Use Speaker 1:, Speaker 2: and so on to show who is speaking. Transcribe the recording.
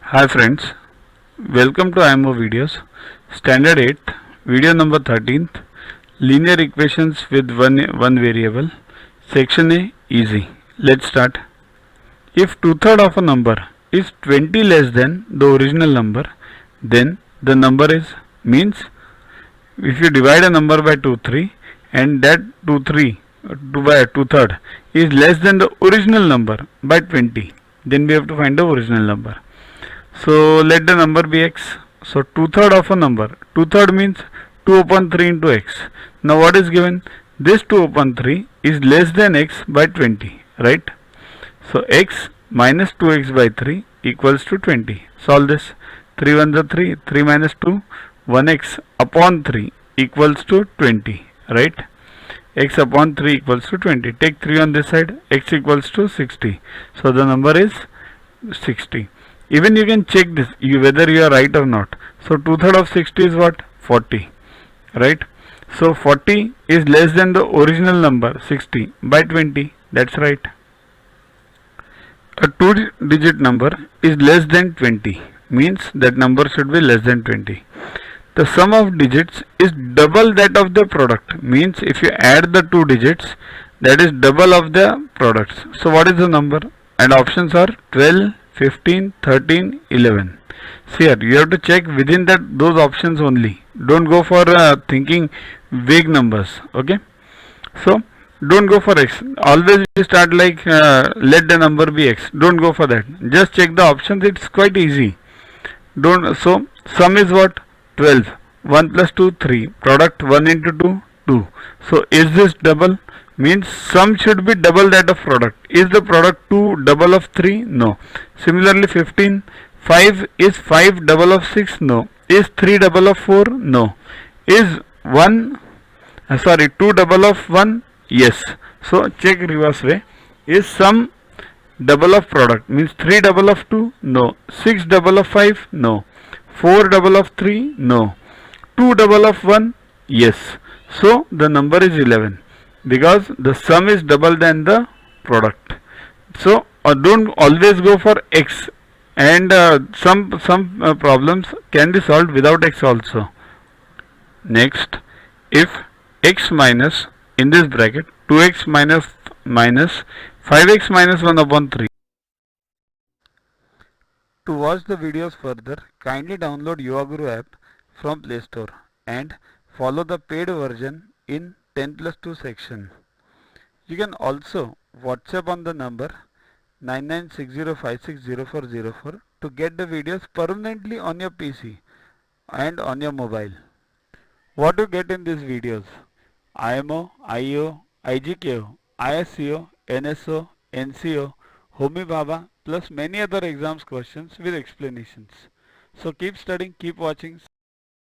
Speaker 1: Hi friends, welcome to IMO videos, standard 8, video number 13th, linear equations with one variable, section A, easy. Let's start. If two-thirds of a number is 20 less than the original number, then the number is, means if you divide a number by 2, 3 and that 2, 3 by two-third is less than the original number by 20, then we have to find the original number. So let the number be x. So two-third of a number. Two-third means 2 upon 3 into x. Now what is given? This 2 upon 3 is less than x by 20. Right? So x minus 2x by 3 equals to 20. Solve this. 3 1 is 3. 3 minus 2. 1x upon 3 equals to 20. Right? X upon 3 equals to 20. Take 3 on this side. X equals to 60. So the number is 60. Even you can check this whether you are right or not. So two-thirds of 60 is what? 40. Right? So 40 is less than the original number 60 by 20. That's right. A two-digit number is less than 20. Means that number should be less than 20. The sum of digits is double that of the product. Means if you add the two digits, that is double of the products. So what is the number? And options are 12, 15, 13, 11. See here, you have to check within those options only. Don't go for thinking vague numbers. Okay. So don't go for x. Always you start like let the number be x. Don't go for that. Just check the options. It's quite easy. So sum is what? 12. 1 plus 2, 3. Product 1 into 2, 2. So is this double? Means sum should be double that of product. Is the product 2 double of 3? No. Similarly 15, 5 is 5 double of 6? No. Is 3 double of 4? No. Is 2 double of 1? Yes. So check reverse way. Is sum double of product? Means 3 double of 2? No. 6 double of 5? No. 4 double of 3? No. 2 double of 1? Yes. So the number is 11. Because the sum is double than the product. So don't always go for x, and some problems can be solved without x also. Next, if x minus in this bracket 2x minus 5x minus 1 upon 3. To watch the videos further, kindly download Yogaguru app from Play Store and follow the paid version in 10+2 section. You can also WhatsApp on the number 9960560404 to get the videos permanently on your PC and on your mobile. What to get in these videos? IMO, IO, IGKO, ISCO, NSO, NCO, Homi Bhabha plus many other exams questions with explanations. So keep studying, keep watching.